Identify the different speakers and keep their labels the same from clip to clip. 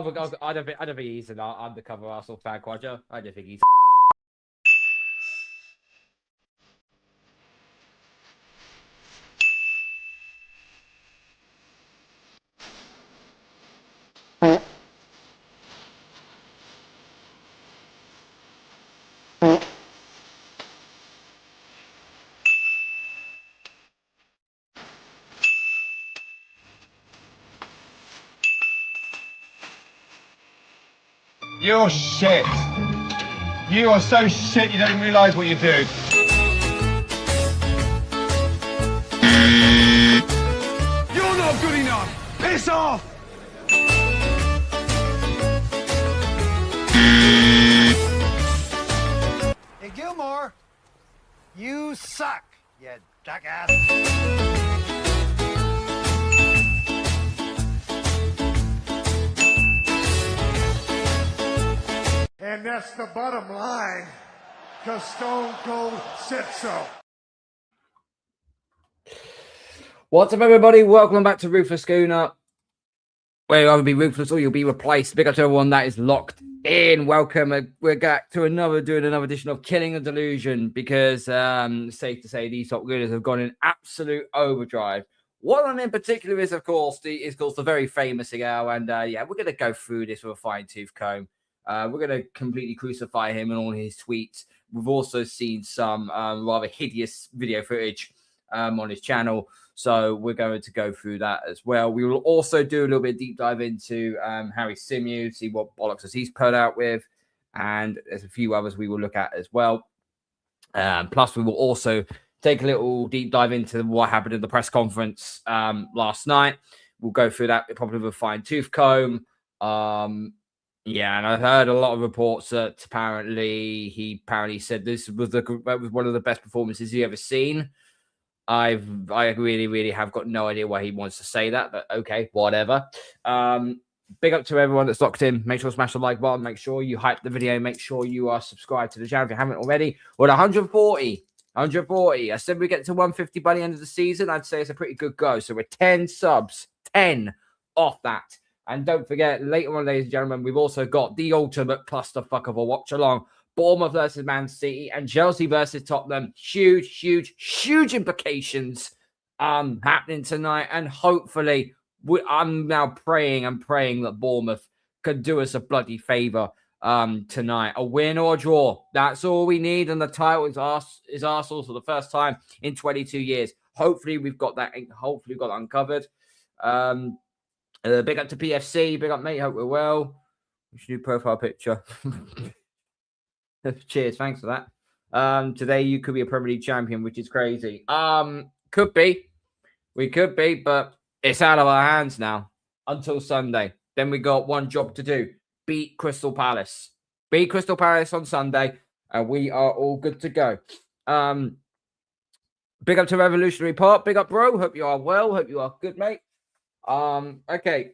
Speaker 1: I don't think he's an undercover Arsenal fan, Quadra. I don't think he's.
Speaker 2: You're shit. You are so shit you don't even realise what you do. You're not good enough. Piss off.
Speaker 3: Hey, Gilmore, you suck, you jackass.
Speaker 4: And that's the bottom line, because Stone Cold said so.
Speaker 1: What's up, everybody? Welcome back to Ruthless Gooner, where you'll either be ruthless or you'll be replaced. Big up to everyone that is locked in. Welcome. We're back to doing another edition of Killing the Delusion, because safe to say these top gooners have gone in absolute overdrive. One in particular is, of course, the very famous Egal, and yeah, we're going to go through this with a fine-tooth comb. We're going to completely crucify him and all his tweets. We've also seen some rather hideous video footage on his channel, so we're going to go through that as well. We will also do a little bit of deep dive into Harry Symeou, see what bollocks he's put out with, and there's a few others we will look at as well. Plus, we will also take a little deep dive into what happened in the press conference last night. We'll go through that probably with a fine-tooth comb. Yeah, and I've heard a lot of reports that he said this was one of the best performances he ever seen. I really have got no idea why he wants to say that, but okay, whatever. Big up to everyone that's locked in. Make sure to smash the like button. Make sure you hype the video. Make sure you are subscribed to the channel if you haven't already. We're at 140. I said we get to 150 by the end of the season. I'd say it's a pretty good go. So we're 10 subs, 10 off that. And don't forget, later on, ladies and gentlemen, we've also got the ultimate clusterfuck of a watch-along. Bournemouth versus Man City and Chelsea versus Tottenham. Huge implications happening tonight. And hopefully, I'm now praying that Bournemouth could do us a bloody favour tonight. A win or a draw. That's all we need. And the title is Arsenal for the first time in 22 years. Hopefully, we've got that. Hopefully, we've got that uncovered. Big up to PFC. Big up, mate. Hope we're well. What's your new profile picture? Cheers. Thanks for that. Today, you could be a Premier League champion, which is crazy. Could be. We could be, but it's out of our hands now until Sunday. Then we got one job to do. Beat Crystal Palace. Beat Crystal Palace on Sunday, and we are all good to go. Big up to Revolutionary Park. Big up, bro. Hope you are well. Hope you are good, mate. Okay.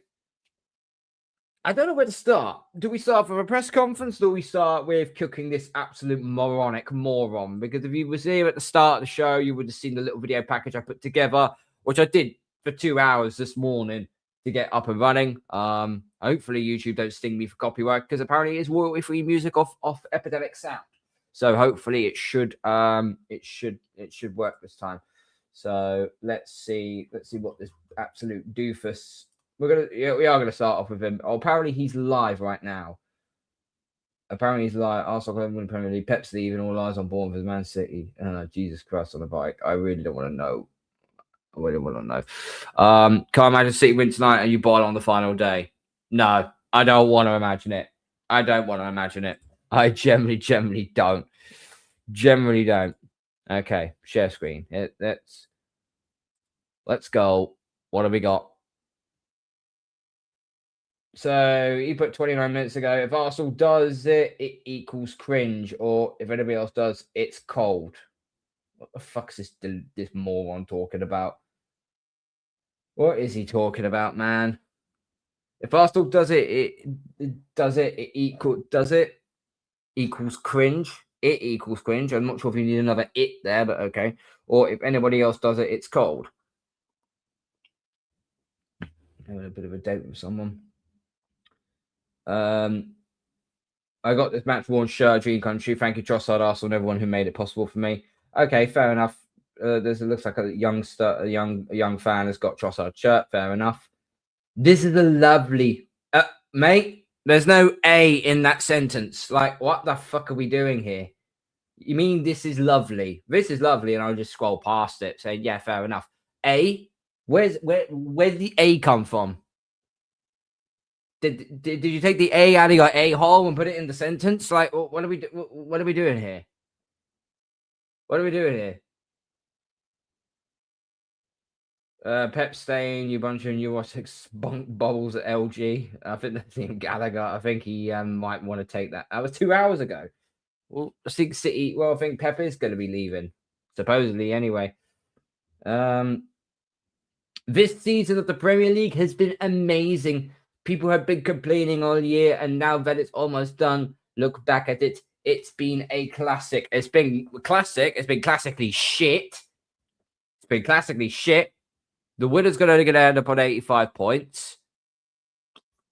Speaker 1: I don't know where to start. Do we start from a press conference? Or do we start with cooking this absolute moronic moron? Because if you was here at the start of the show, you would have seen the little video package I put together, which I did for 2 hours this morning to get up and running. Hopefully YouTube don't sting me for copyright, because apparently it's royalty-free music off Epidemic Sound. So hopefully it should work this time. So let's see what this absolute doofus. We are gonna start off with him. Oh, apparently he's live right now. Apparently he's live. Arsenal going to win Premier League. Pep's leaving. All eyes on Bournemouth, Man City. Jesus Christ on the bike. I really don't want to know. Can't imagine City win tonight and you boil on the final day. No, I don't want to imagine it. I generally don't. Okay, share screen. Let's go. What have we got? So he put 29 minutes ago. If Arsenal does it, it equals cringe. Or if anybody else does, it's cold. What the fuck's this moron talking about? What is he talking about, man? If Arsenal does it, equals cringe. It equals cringe. I'm not sure if you need another it there, but okay. Or if anybody else does it, it's cold. Having a bit of a date with someone. I got this match worn shirt, Dream Country. Thank you, Trossard, Arsenal, and everyone who made it possible for me. Okay, fair enough. It looks like a youngster, a young fan has got Trossard shirt. Fair enough. This is a lovely, mate. There's no A in that sentence. Like, what the fuck are we doing here? You mean this is lovely? This is lovely, and I'll just scroll past it, saying, yeah, fair enough. A, where did the A come from? Did you take the A out of your A hole and put it in the sentence? Like, what are we doing here? What are we doing here? Pep Stain, you bunch of neurotic spunk bubbles at LG. I think that's Ian Gallagher. I think he might want to take that. That was 2 hours ago. Well, I think City. Well, I think Pep is going to be leaving, supposedly. Anyway, this season of the Premier League has been amazing. People have been complaining all year, and now that it's almost done, look back at it. It's been a classic. It's been classic. It's been classically shit. It's been classically shit. The winner's going to end up on 85 points.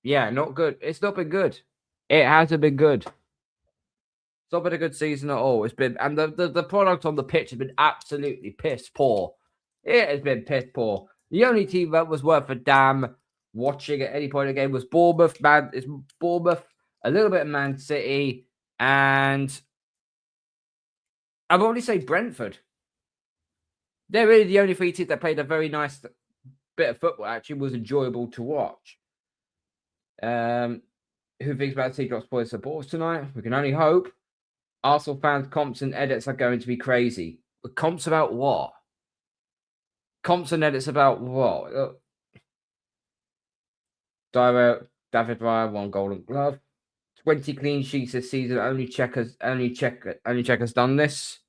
Speaker 1: Yeah, not good. It's not been good. It hasn't been good. It's not been a good season at all. It's been, and the product on the pitch has been absolutely piss poor. It has been piss poor. The only team that was worth a damn watching at any point in the game was Bournemouth. It's Bournemouth, a little bit of Man City, and I've already say Brentford. They're really the only three teams that played a very nice bit of football. Actually, was enjoyable to watch. Who thinks about Sea Drops Boys supporters tonight? We can only hope. Arsenal fans, comps and edits are going to be crazy. But comps about what? Comps and edits about what? David Raya, 1 Golden Glove. 20 clean sheets this season. Only Checkers done this.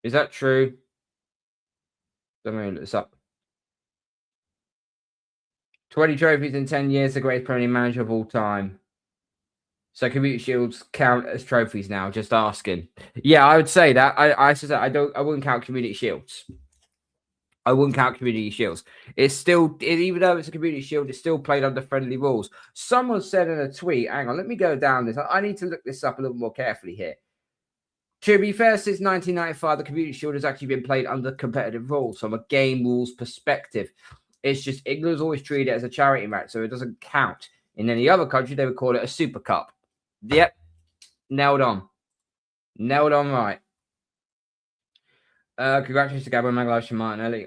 Speaker 1: Is that true? Let me look this up. 20 trophies in 10 years, the greatest Premier League manager of all time. So Community Shields count as trophies now? Just asking. Yeah, I would say that. I wouldn't count Community Shields. I wouldn't count Community Shields. It's still, even though it's a Community Shield, it's still played under friendly rules. Someone said in a tweet, hang on, let me go down this. I need to look this up a little more carefully here. To be fair, since 1995, the Community Shield has actually been played under competitive rules from a game rules perspective. It's just England's always treated it as a charity match, so it doesn't count. In any other country, they would call it a Super Cup. Yep. Nailed on. Nailed on right. Congratulations to Gabby Magalhaes and Martinelli.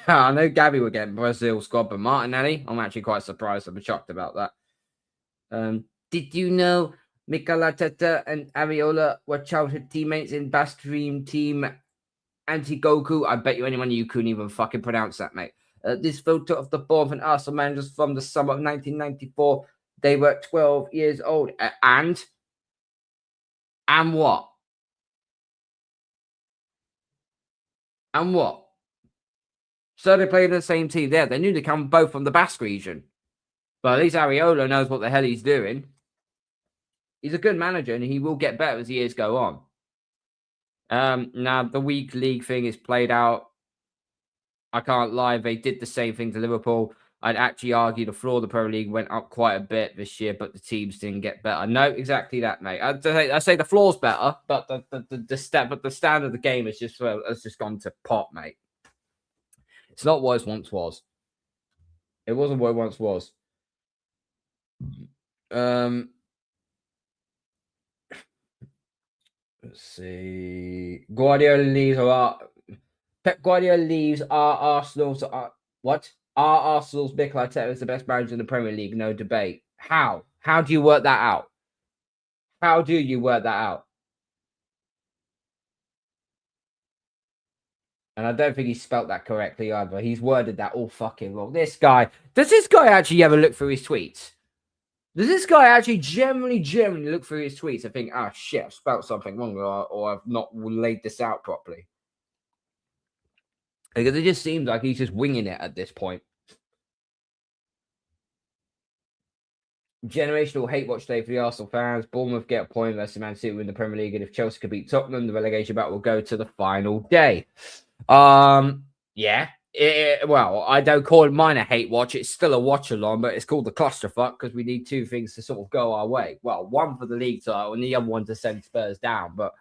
Speaker 1: I know Gabby would get Brazil squad, but Martinelli, I'm actually quite surprised. I'm shocked about that. Did you know Mikel Arteta and Areola were childhood teammates in Basque Dream Team Anti-Goku? I bet you anyone you couldn't even fucking pronounce that, mate. This photo of the Bournemouth and Arsenal managers from the summer of 1994. They were 12 years old. And what? And what? So they played in the same team there. They knew they come both from the Basque region. But at least Areola knows what the hell he's doing. He's a good manager, and he will get better as the years go on. Now, the weak league thing is played out. I can't lie. They did the same thing to Liverpool. I'd actually argue the floor of the Premier League went up quite a bit this year, but the teams didn't get better. No, exactly that, mate. I say the floor's better, but the standard of the game has just gone to pot, mate. It's not what it once was. It wasn't what it once was. Let's see. Pep Guardiola leaves. Are Arsenal's Mikel Arteta is the best manager in the Premier League? No debate. How? How do you work that out? How do you work that out? And I don't think he spelt that correctly either. He's worded that all fucking wrong. Does this guy actually ever look through his tweets? Does this guy actually generally look through his tweets and think, oh shit, I've spelt something wrong or I've not laid this out properly? Because it just seems like he's just winging it at this point. Generational hate watch day for the Arsenal fans. Bournemouth get a point versus Man City in the Premier League, and if Chelsea could beat Tottenham, the relegation battle will go to the final day. Yeah, Well, I don't call mine a hate watch. It's still a watch along, but it's called the clusterfuck because we need two things to sort of go our way. Well, one for the league title and the other one to send Spurs down. But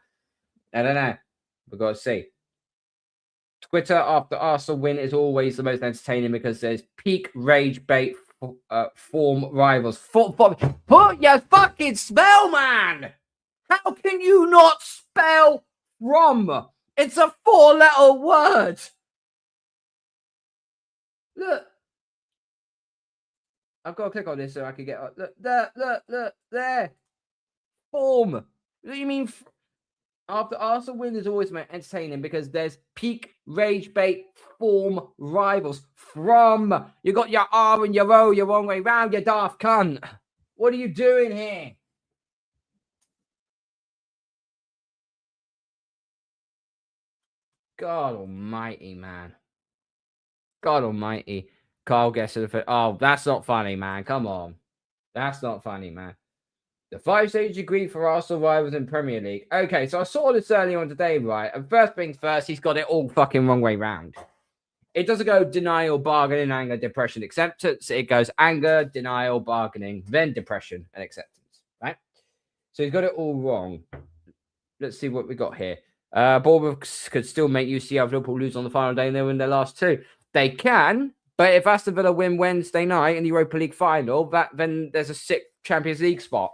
Speaker 1: I don't know. We've got to see. Twitter after Arsenal win is always the most entertaining because there's peak rage bait form rivals. Put your fucking spell, man! How can you not spell from? It's a 4-letter word. Look. I've got to click on this so I can get up. Look, there. Form. What do you mean? After Arsenal win is always entertaining because there's peak rage bait form rivals from. You got your R and your O, your wrong way round, you daft cunt. What are you doing here? God almighty, man. God almighty. Carl gets to the... Oh, that's not funny, man. Come on. That's not funny, man. The 5-stage agreed for Arsenal rivals in Premier League. Okay, so I saw this earlier on today, right? And first things first, he's got it all fucking wrong way round. It doesn't go denial, bargaining, anger, depression, acceptance. It goes anger, denial, bargaining, then depression and acceptance, right? So he's got it all wrong. Let's see what we got here. Bournemouth could still make UCL Liverpool lose on the final day and they win their last two. They can, but if Aston Villa win Wednesday night in the Europa League final, then there's a 6th Champions League spot.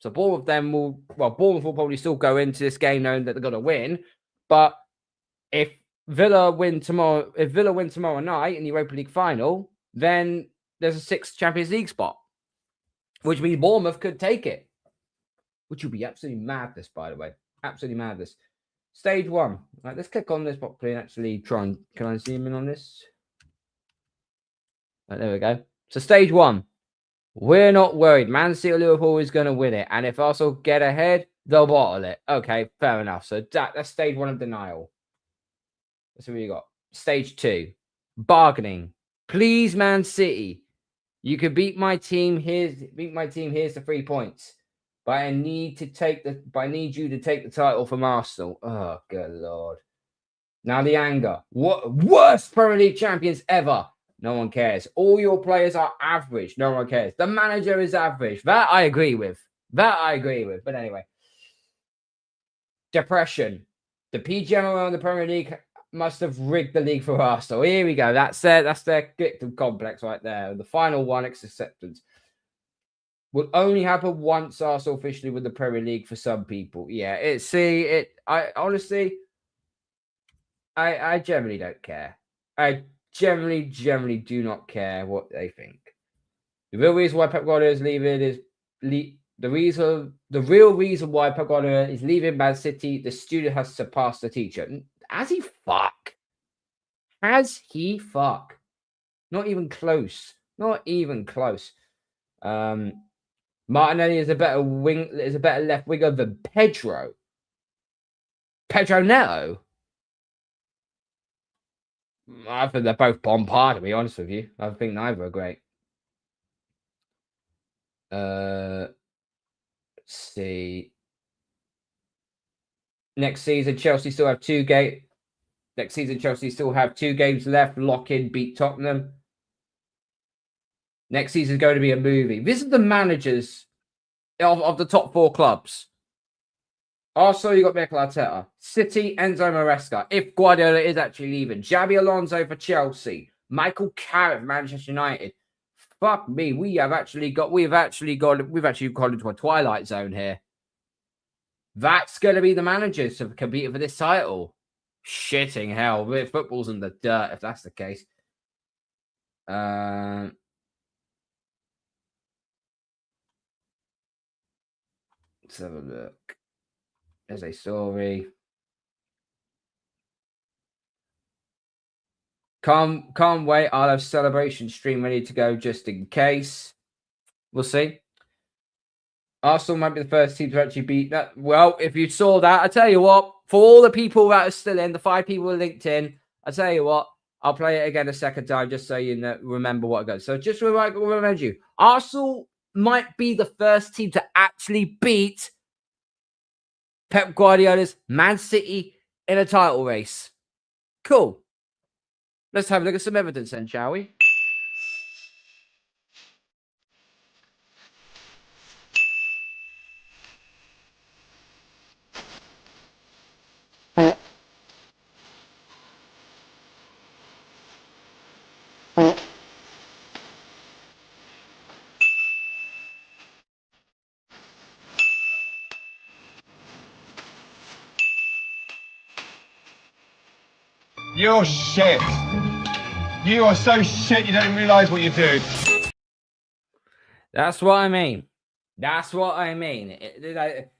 Speaker 1: So Bournemouth will probably still go into this game knowing that they're going to win. But if Villa win tomorrow night in the Europa League final, then there's a 6th Champions League spot, which means Bournemouth could take it, which would be absolutely madness, by the way. Absolutely madness. Stage 1. Right, let's click on this properly and actually try and... Can I zoom in on this? Right, there we go. So stage 1. We're not worried. Man City or Liverpool is going to win it. And if Arsenal get ahead, they'll bottle it. Okay, fair enough. So that's stage 1 of denial. That's what we got. Stage 2. Bargaining. Please, Man City. You can beat my team. Here's the 3 points. But I need you to take the title from Arsenal. Oh, good Lord. Now the anger. What worst Premier League champions ever? No one cares. All your players are average. No one cares. The manager is average. That I agree with. But anyway. Depression. The PGMO in the Premier League must have rigged the league for Arsenal. Here we go. That's their victim complex right there. The final one, acceptance. Will only happen once Arsenal officially win the Premier League for some people. Yeah, I honestly, I generally don't care. I generally do not care what they think. The real reason why Pep Guardiola is leaving is the real reason why Pep Guardiola is leaving Man City. The student has surpassed the teacher. Has he fuck? Not even close. Martinelli is a better left winger than Pedro. Pedro Neto. I think they're both on par, to be honest with you. I think neither are great. Let's see. Next season, Chelsea still have 2 games. Next season, Chelsea still have 2 games left. Lock in, beat Tottenham. Next season is going to be a movie. This is the managers of the top 4 clubs. Arsenal, you got Mikel Arteta. City, Enzo Maresca. If Guardiola is actually leaving. Xabi Alonso for Chelsea. Michael Carrick for Manchester United. Fuck me. We've actually gone into a twilight zone here. That's going to be the managers to compete for this title. Shitting hell. Football's in the dirt if that's the case. Let's have a look. There's a story. Can't wait. I'll have celebration stream ready to go just in case. We'll see. Arsenal might be the first team to actually beat that. Well, if you saw that, I tell you what, for all the people that are still in, the 5 people linked in, I tell you what, I'll play it again a second time just so you know, remember what it goes. So just remind you, Arsenal might be the first team to actually beat Pep Guardiola's Man City in a title race. Cool. Let's have a look at some evidence then, shall we?
Speaker 2: You're shit. You are so shit you don't realise what you do.
Speaker 1: That's what I mean. That's what I mean.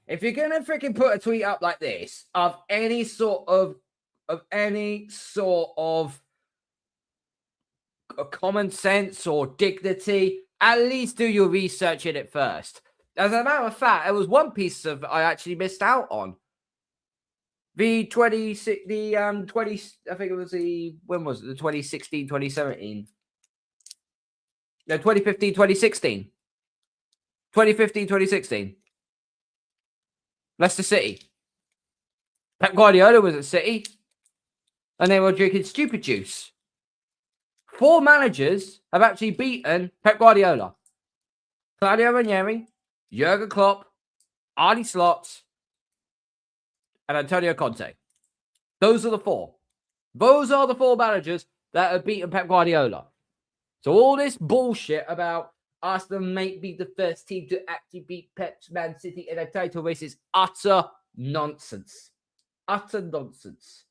Speaker 1: If you're gonna freaking put a tweet up like this of any sort of common sense or dignity, at least do your research in it first. As a matter of fact, there was one piece of I actually missed out on. The 20, I think it was when was it? The 2016, 2017. No, 2015, 2016. 2015, 2016. Leicester City. Pep Guardiola was at City. And they were drinking stupid juice. 4 managers have actually beaten Pep Guardiola. Claudio Ranieri, Jurgen Klopp, Arne Slot, and Antonio Conte. Those are the 4. Those are the 4 managers that have beaten Pep Guardiola. So all this bullshit about Arsenal may be the first team to actually beat Pep's Man City in a title race is utter nonsense. Utter nonsense.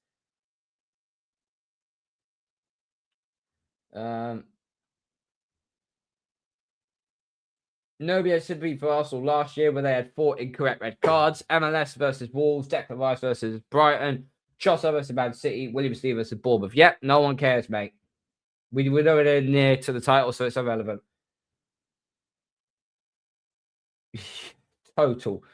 Speaker 1: Nobody had sympathy for Arsenal last year when they had 4 incorrect red cards. MLS versus Wolves, Declan Rice versus Brighton, Chelsea versus Man City, William Steve versus Bournemouth. Yep, no one cares, mate. We're nowhere near to the title, so it's irrelevant. Total.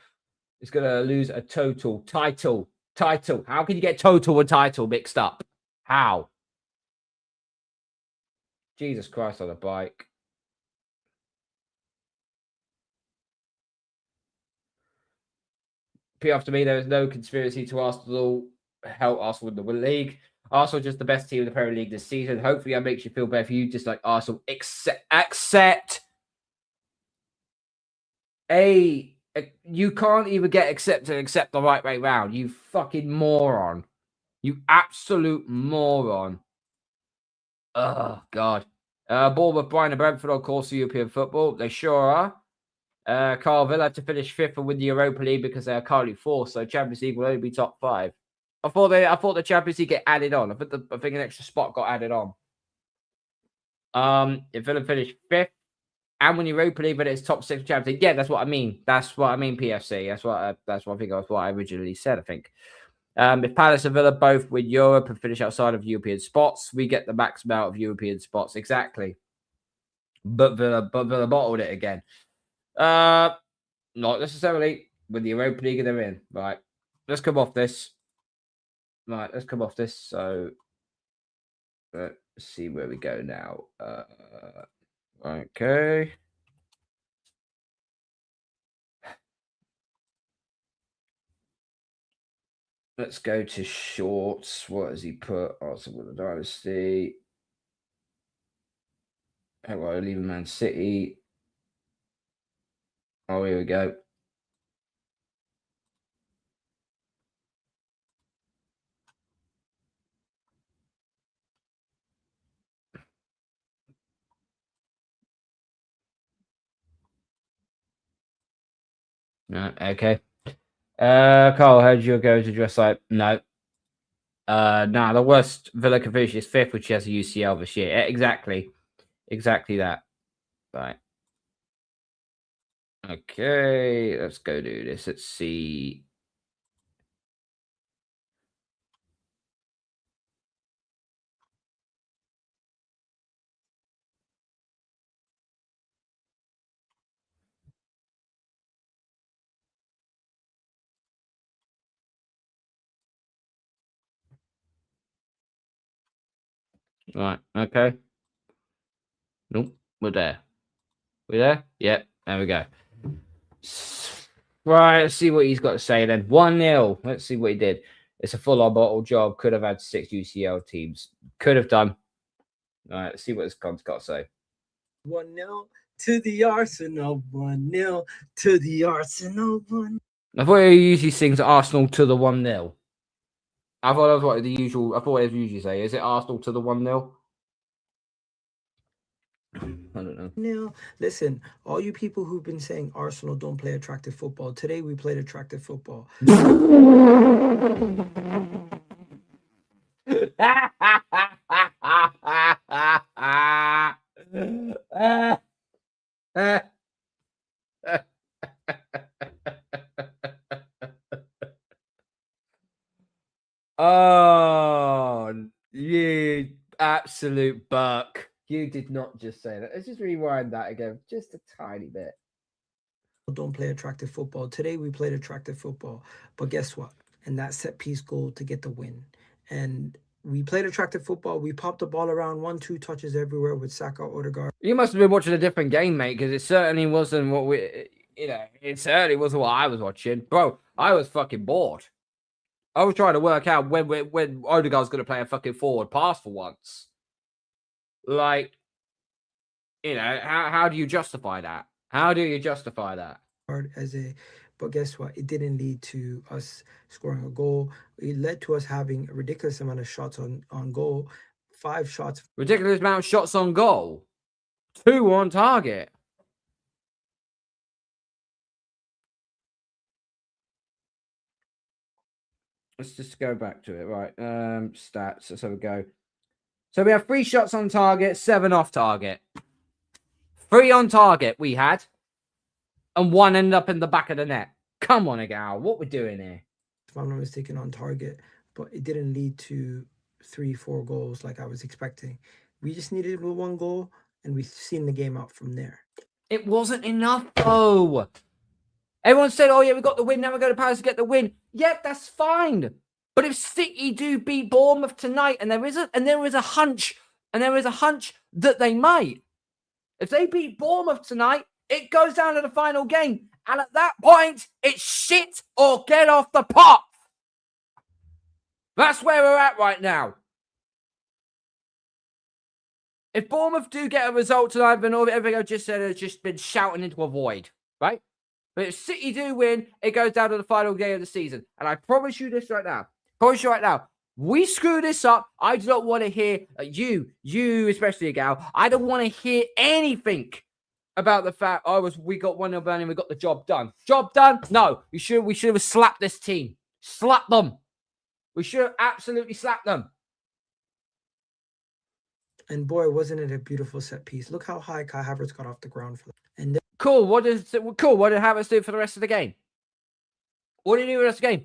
Speaker 1: It's going to lose a total title. Title. How can you get total and title mixed up? How? Jesus Christ on a bike. After me, there is no conspiracy to Arsenal help Arsenal win the league. Arsenal just the best team in the Premier League this season. Hopefully that makes you feel better for you, just like Arsenal. Accept you can't even get accept the right way round. You fucking moron. You absolute moron. Oh, God. Bournemouth, Brighton and Brentford on course for European football. They sure are. Carl Villa to finish 5th and win the Europa League because they are currently 4th, so Champions League will only be top 5. I thought the Champions League get added on. I think an extra spot got added on. If Villa finish 5th and win Europa League, but it's top 6 Champions League. Yeah, that's what I mean. That's what I mean. PFC. That's what I think. That's what I originally said. I think. If Palace and Villa both win Europe and finish outside of European spots, we get the max amount of European spots. Exactly. But Villa bottled it again. Not necessarily with the Europa League they're in. Right. Let's come off this. Right. Let's come off this. So let's see where we go now. Okay. Let's go to shorts. What has he put? Arsenal with the Dynasty. How do I leave Man City? Oh, here we go. Okay. Carl, how did you go to dress like? No. Nah, the worst Villa can finish is 5th, which has a UCL this year. Exactly. Exactly that. Right. Okay, let's go do this. Let's see. Right, okay. Nope, we're there. We there? Yep, there we go. Right, let's see what he's got to say then. 1-0. Let's see what he did. It's a full-on bottle job. Could have had 6 UCL teams. Could have done. All right, let's see what this con's got to say.
Speaker 5: 1-0 to the Arsenal. 1-0 to the Arsenal. 1.
Speaker 1: I thought he usually sings Arsenal to the 1-0. I thought that was what the usual. I thought it was usually say. Is it Arsenal to the 1-0? I don't know.
Speaker 5: Now, listen, all you people who've been saying Arsenal don't play attractive football, today we played attractive football.
Speaker 1: Oh, you absolute buck. You did not just say that. Let's just rewind that again, just a tiny bit.
Speaker 5: Don't play attractive football. Today we played attractive football, but guess what? And that set piece goal to get the win. And we played attractive football. We popped the ball around 1-2 touches everywhere with Saka, Odegaard.
Speaker 1: You must have been watching a different game, mate, because it certainly wasn't what we, it certainly wasn't what I was watching. Bro, I was fucking bored. I was trying to work out when Odegaard's going to play a fucking forward pass for once. Like, how do you justify that? How do you justify that?
Speaker 5: But guess what? It didn't lead to us scoring a goal. It led to us having a ridiculous amount of shots on goal. 5 shots.
Speaker 1: Ridiculous amount of shots on goal. 2 on target. Let's just go back to it. Right. Stats. Let's have a go. So we have 3 shots on target, 7 off target. 3 on target we had. And 1 ended up in the back of the net. Come on, Egal. What we're doing here?
Speaker 5: If I'm not mistaken, on target. But it didn't lead to 3-4 goals like I was expecting. We just needed 1 goal, and we've seen the game out from there.
Speaker 1: It wasn't enough, though. Everyone said, oh, yeah, we got the win. Now we're going to Paris to get the win. Yeah, that's fine. But if City do beat Bournemouth tonight, and there is a hunch that they might. If they beat Bournemouth tonight, it goes down to the final game. And at that point, it's shit or get off the pot. That's where we're at right now. If Bournemouth do get a result tonight, then all everything I just said has just been shouting into a void, right? But if City do win, it goes down to the final game of the season. And I promise you this right now. We screw this up. I do not want to hear you especially, Egal. I don't want to hear anything about the fact we got 1-0 and we got the job done. Job done? No. We should have slapped this team. Slap them. We should have absolutely slapped them.
Speaker 5: And boy, wasn't it a beautiful set piece. Look how high Kai Havertz got off the ground for that. And then,
Speaker 1: cool. What did Havertz do for the rest of the game? What did he do for the rest of the game?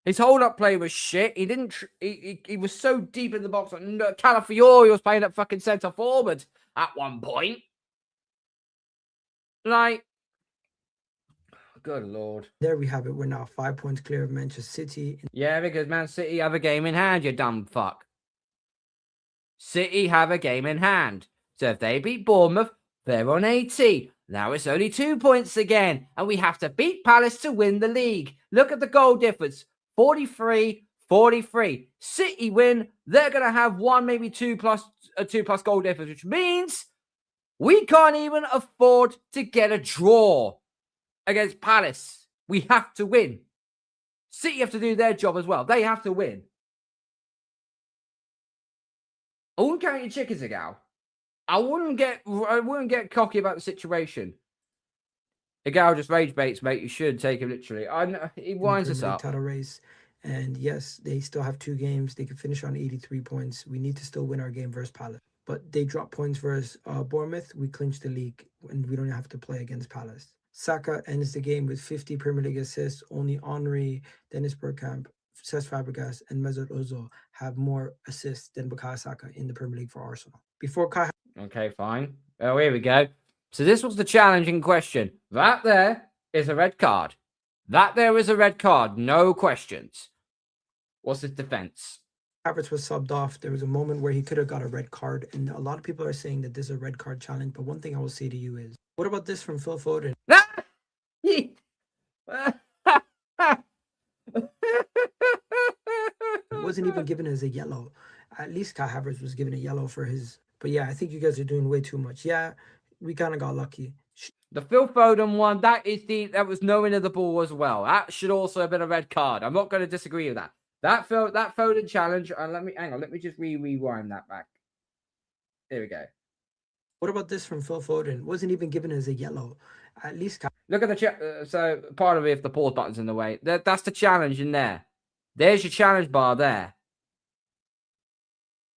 Speaker 1: His hold-up play was shit. He didn't. He was so deep in the box. Calafiori was playing at fucking centre forward at one point. Like, good lord.
Speaker 5: There we have it. We're now 5 points clear of Manchester City.
Speaker 1: Yeah, because Man City have a game in hand, you dumb fuck. City have a game in hand. So if they beat Bournemouth, they're on 80. Now it's only 2 points again. And we have to beat Palace to win the league. Look at the goal difference. 43-43. City win. They're going to have 1, maybe 2 plus goal difference, which means we can't even afford to get a draw against Palace. We have to win. City have to do their job as well. They have to win. I wouldn't count your chickens, Egal. I wouldn't get cocky about the situation. Egal just rage baits, mate. You should take him literally. I know he winds us up.
Speaker 5: Title race, and yes, they still have 2 games. They can finish on 83 points. We need to still win our game versus Palace. But they drop points versus Bournemouth. We clinch the league, and we don't have to play against Palace. Saka ends the game with 50 Premier League assists. Only Henry, Dennis Bergkamp, Cesc Fabregas, and Mesut Ozil have more assists than Bukayo Saka in the Premier League for Arsenal. Before Kai.
Speaker 1: Okay, fine. Oh, here we go. So this was the challenging question. That there is a red card. That there is a red card. No questions. What's his defense?
Speaker 5: Havertz was subbed off. There was a moment where he could have got a red card, and a lot of people are saying that this is a red card challenge. But one thing I will say to you is, what about this from Phil Foden? It wasn't even given as a yellow. At least Kai Havertz was given a yellow for his But yeah, I think you guys are doing way too much. Yeah, we kind of got lucky.
Speaker 1: The Phil Foden one, that was knowing of the ball as well. That should also have been a red card. I'm not going to disagree with that. That Foden challenge, and let me just rewind that back. There we go.
Speaker 5: What about this from Phil Foden? Wasn't even given as a yellow. At least
Speaker 1: look at the so part of it, if the pause button's in the way, that's the challenge in there. There's your challenge bar there.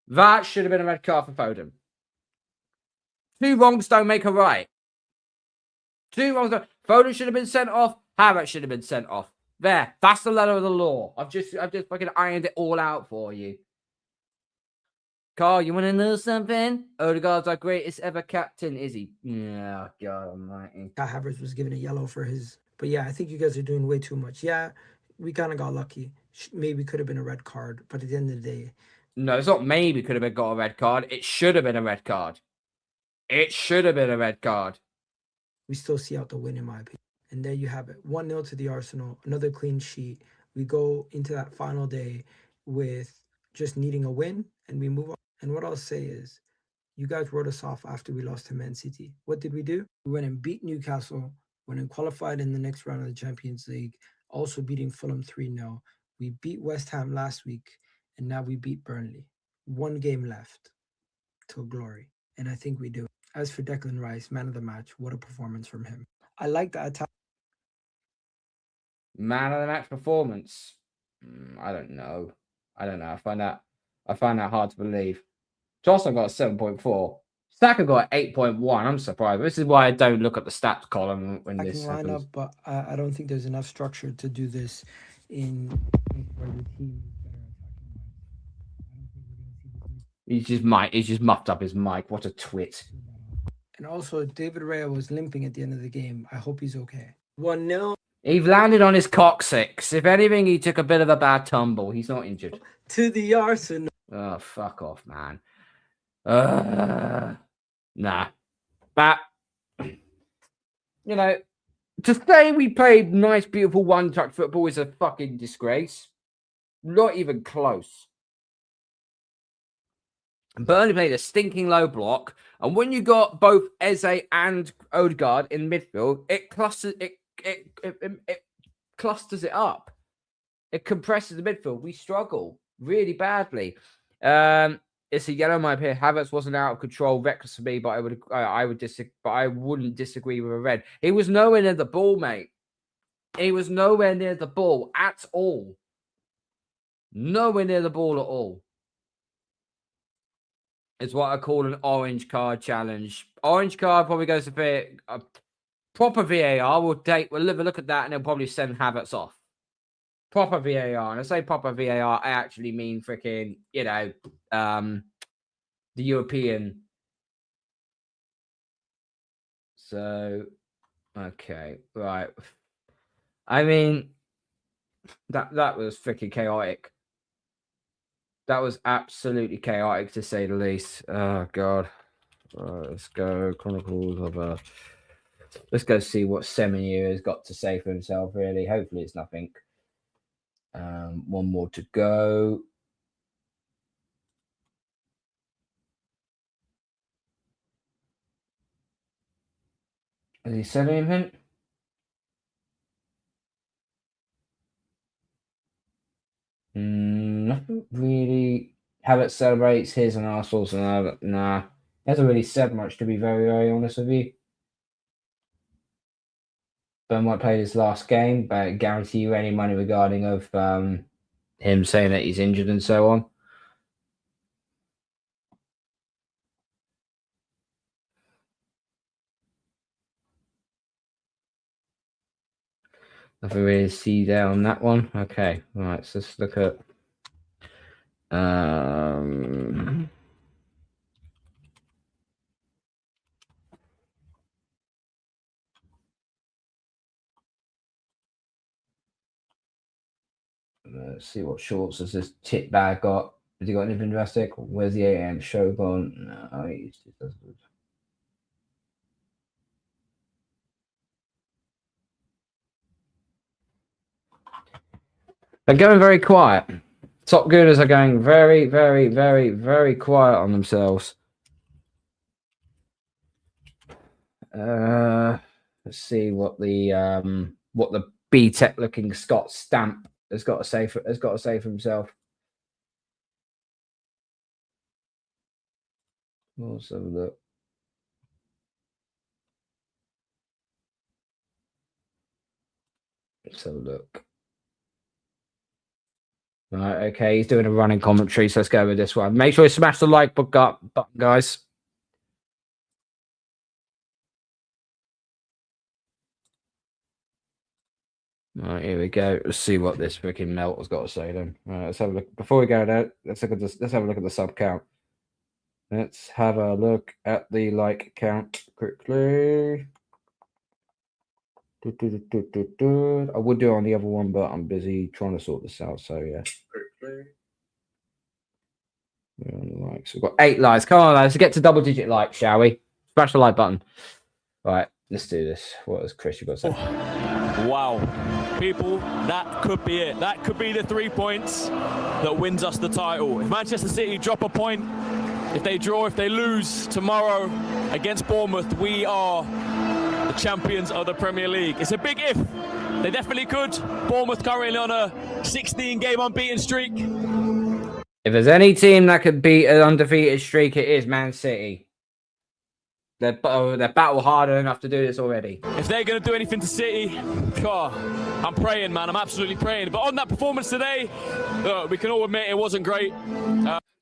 Speaker 1: That should have been a red card for Foden. Two wrongs don't make a right. Two wrongs. Foden should have been sent off. Havertz should have been sent off. There. That's the letter of the law. I've just fucking ironed it all out for you. Carl, you want to know something? Odegaard's our greatest ever captain, is he? Yeah, God almighty.
Speaker 5: Havertz was given a yellow for his. But yeah, I think you guys are doing way too much. Yeah, we kind of got lucky. Maybe could have been a red card, but at the end of the day.
Speaker 1: No, it's not maybe could have got a red card. It should have been a red card. It should have been a red card.
Speaker 5: We still see out the win, in my opinion. And there you have it. 1-0 to the Arsenal. Another clean sheet. We go into that final day with just needing a win, and we move on. And what I'll say is, you guys wrote us off after we lost to Man City. What did we do? We went and beat Newcastle, went and qualified in the next round of the Champions League, also beating Fulham 3-0. We beat West Ham last week, and now we beat Burnley. One game left till glory, and I think we do. As for Declan Rice, man of the match, what a performance from him. I like that attack.
Speaker 1: Man of the match performance. I don't know. I find that hard to believe. Johnson got a 7.4. Saka got 8.1. I'm surprised. This is why I don't look at the stats column when this happens.
Speaker 5: Lineup, but I don't think there's enough structure to do this in where the team is better attacking.
Speaker 1: He's just muffed up his mic. What a twit.
Speaker 5: And also, David Raya was limping at the end of the game. I hope he's okay. 1-0.
Speaker 1: He landed on his coccyx. If anything, he took a bit of a bad tumble. He's not injured.
Speaker 5: To the Arsenal.
Speaker 1: Oh, fuck off, man. Nah. But, to say we played nice, beautiful one-touch football is a fucking disgrace. Not even close. Burnley played a stinking low block, and when you got both Eze and Odegaard in midfield, it clusters it up. It compresses the midfield. We struggle really badly. It's a yellow in my opinion. Havertz wasn't out of control, reckless for me, but I wouldn't disagree with a red. He was nowhere near the ball, mate. He was nowhere near the ball at all. Nowhere near the ball at all. It's what I call an orange card challenge. Orange card probably goes to proper VAR. We'll have a look at that, and they'll probably send Havertz off. Proper VAR, and I say proper VAR, I actually mean freaking, the European. So, okay, right. I mean, that was freaking chaotic. That was absolutely chaotic, to say the least. Oh, God. Let's go. Chronicles of Let's go see what Symeou has got to say for himself, really. Hopefully it's nothing. One more to go. Has he said anything? Nothing really. Havertz celebrates his and Arsenal's, and nah. Hasn't really said much, to be very, very honest with you. Burnley played his last game, but I guarantee you any money regarding of him saying that he's injured and so on. Nothing really to see there on that one. Okay, all right. So let's look at. Let's see what shorts has this tit bag got. Has he got anything drastic? Where's the AM show gone? No, he just does good. They're going very quiet. Top Gooners are going very, very, very, very quiet on themselves. Let's see what the B-Tech looking Scott Stamp has got to say for himself. Let's have a look. Let's have a look. Right, okay, he's doing a running commentary, so let's go with this one. Make sure you smash the like button, guys. All right, here we go. Let's see what this freaking melt has got to say then. All right, let's have a look. Before we go there, let's have a look at the sub count. Let's have a look at the like count quickly. I would do it on the other one, but I'm busy trying to sort this out. So yeah. Likes. We've got 8 likes. Come on, let's get to double-digit likes, shall we? Smash the like button. Right, let's do this. What has Chris got to say?
Speaker 6: Wow, people, that could be it. That could be the 3 points that wins us the title. If Manchester City drop a point, if they draw, if they lose tomorrow against Bournemouth, we are the champions of the Premier League. It's a big if. They definitely could. Bournemouth currently on a 16-game unbeaten streak.
Speaker 1: If there's any team that could beat an undefeated streak, it is Man City. They're battle harder enough to do this already.
Speaker 6: If they're going to do anything to City, I'm praying, man. I'm absolutely praying. But on that performance today, we can all admit it wasn't great.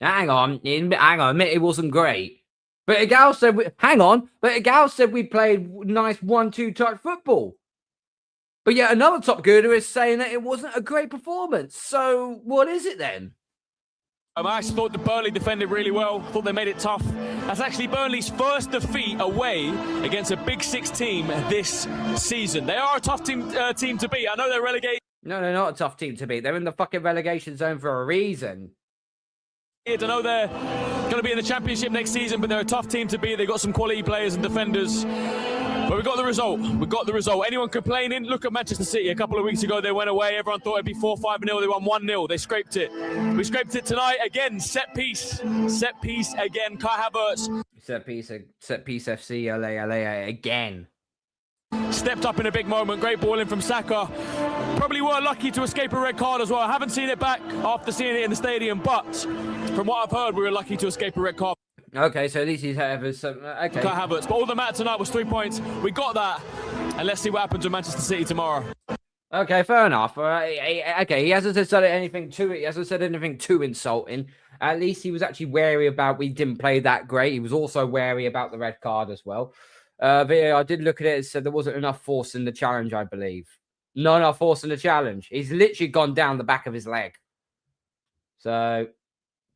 Speaker 1: Hang on, admit it wasn't great. But Egal said, Egal said we played nice 1-2 touch football. But yet another top gooner is saying that it wasn't a great performance. So what is it then?
Speaker 6: I actually thought the Burnley defended really well. Thought they made it tough. That's actually Burnley's first defeat away against a Big Six team this season. They are a tough team to beat. I know they're relegated.
Speaker 1: No, they're not a tough team to beat. They're in the fucking relegation zone for a reason.
Speaker 6: I know they're going to be in the Championship next season, but they're a tough team to beat. They've got some quality players and defenders. But we got the result. We got the result. Anyone complaining? Look at Manchester City. A couple of weeks ago, they went away. Everyone thought it'd be 4-5-0. They won 1-0. They scraped it. We scraped it tonight. Again, set piece. Set piece again. Kai Havertz.
Speaker 1: Set piece FC, LA again.
Speaker 6: Stepped up in a big moment. Great ball in from Saka. Probably were lucky to escape a red card as well. I haven't seen it back after seeing it in the stadium, but from what I've heard, we were lucky to escape a red card.
Speaker 1: Okay, so at least he's had some. Okay.
Speaker 6: Kai Havertz. But all that mattered tonight was 3 points. We got that. And let's see what happens with Manchester City tomorrow.
Speaker 1: Okay, fair enough. Okay, he hasn't said anything too insulting. At least he was actually wary about we didn't play that great. He was also wary about the red card as well. But yeah, I did look at it and said there wasn't enough force in the challenge, I believe. Not enough force in the challenge. He's literally gone down the back of his leg. So,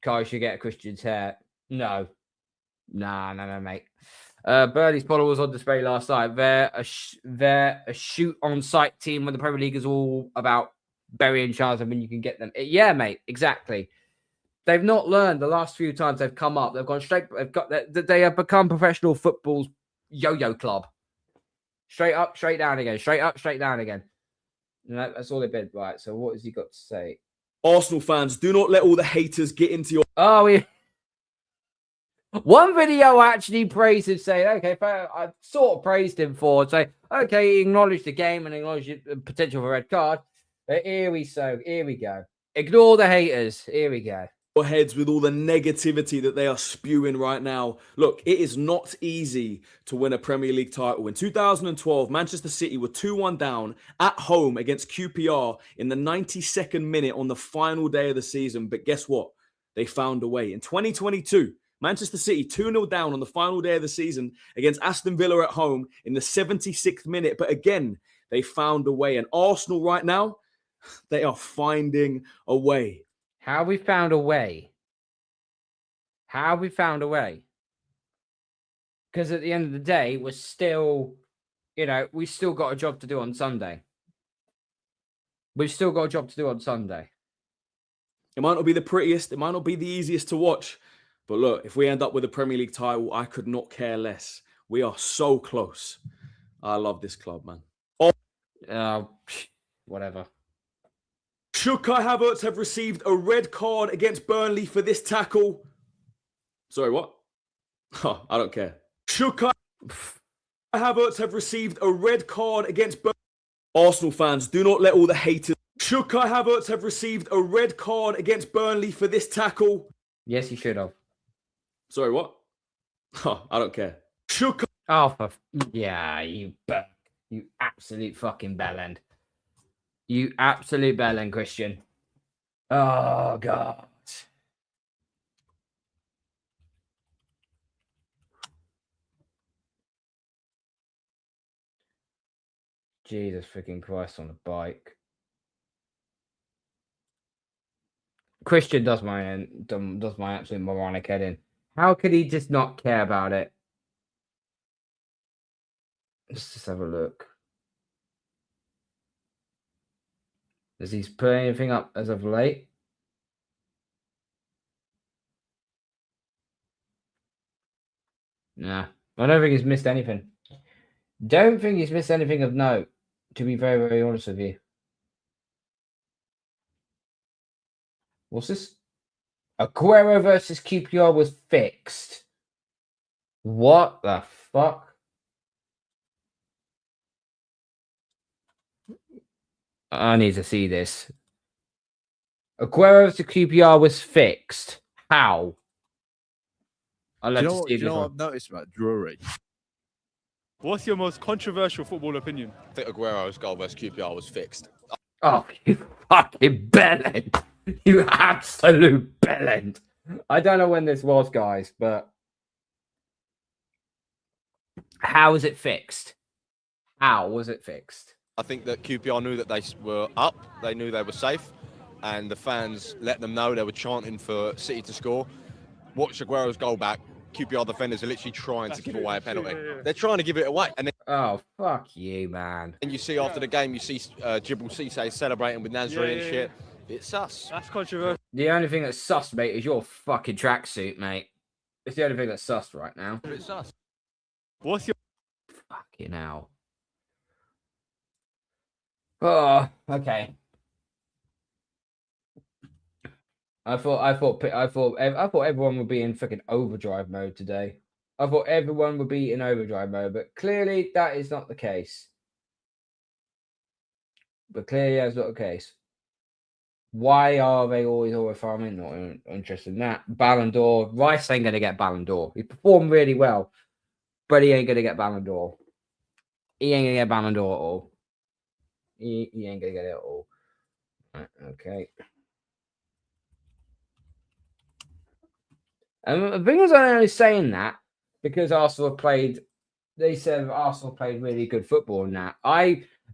Speaker 1: Kai should get a Christian's hair. No. No, mate. Burnley's polo was on display last night. They're a shoot-on-sight team when the Premier League is all about burying chances when you can get them. Yeah, mate, exactly. They've not learned the last few times they've come up. They've gone straight. They have become professional football's yo-yo club. Straight up, straight down again. Straight up, straight down again. And that's all they've been. Right, so what has he got to say?
Speaker 7: Arsenal fans, do not let all the haters get into your...
Speaker 1: One video actually praised him, saying, okay, I sort of praised him for saying, okay, he acknowledged the game and acknowledged the potential for a red card. But here we go. Ignore the haters. Here we go.
Speaker 7: Heads with all the negativity that they are spewing right now. Look, it is not easy to win a Premier League title. In 2012, Manchester City were 2-1 down at home against QPR in the 92nd minute on the final day of the season. But guess what? They found a way. In 2022, Manchester City 2-0 down on the final day of the season against Aston Villa at home in the 76th minute. But again, they found a way. And Arsenal right now, they are finding a way.
Speaker 1: How we found a way? Because at the end of the day, we're still, we still got a job to do on Sunday. We've still got a job to do on Sunday.
Speaker 7: It might not be the prettiest. It might not be the easiest to watch. But look, if we end up with a Premier League title, I could not care less. We are so close. I love this club, man.
Speaker 1: Whatever.
Speaker 7: Should Kai Havertz have received a red card against Burnley for this tackle? Sorry, what? Oh, I don't care. Should Kai... Havertz have received a red card against Arsenal fans. Do not let all the haters. Should Kai Havertz have received a red card against Burnley for this tackle?
Speaker 1: Yes, he should have.
Speaker 7: Sorry, what? Huh, I don't care. Should
Speaker 1: Oh, yeah, you absolute fucking bellend. You absolute bellend, Christian. Oh, God. Jesus freaking Christ on a bike. Christian does my absolute moronic head in. How could he just not care about it? Let's just have a look. Has he put anything up as of late? Nah. I don't think he's missed anything. Don't think he's missed anything of note, to be very, very honest with you. What's this? Aguero versus QPR was fixed. What the fuck? I need to see this. Aguero versus QPR was fixed. How? I'll let
Speaker 8: Do you know what I've noticed about Drury?
Speaker 6: What's your most controversial football opinion?
Speaker 9: I think Aguero's goal versus QPR was fixed.
Speaker 1: Oh, you fucking bellend. You absolute bellend. I don't know when this was, guys, but how is it fixed? How was it fixed?
Speaker 9: I think that QPR knew that they were up, they knew they were safe, and the fans let them know. They were chanting for City to score. Watch Aguero's goal back. QPR defenders are literally trying to give away a penalty. They're trying to give it away. And then,
Speaker 1: oh, fuck you, man.
Speaker 9: And you see after the game, you see Djibril Cissé celebrating with Nasri and shit. It's sus.
Speaker 6: That's controversial.
Speaker 1: The only thing that's sus, mate, is your fucking tracksuit, mate. It's the only thing that's sus right now.
Speaker 9: It's sus.
Speaker 6: What's your
Speaker 1: fucking hell? Oh, okay. I thought everyone would be in freaking overdrive mode today. I thought everyone would be in overdrive mode, but clearly that is not the case. But clearly that's not the case. Why are they always farming? Not interested in that. Ballon d'Or. Rice ain't gonna get Ballon d'Or. He performed really well, but he ain't gonna get Ballon d'Or. He ain't gonna get Ballon d'Or at all. He ain't gonna get it at all. Right, okay. And the thing is, I'm only saying that because Arsenal played. They said Arsenal played really good football in that.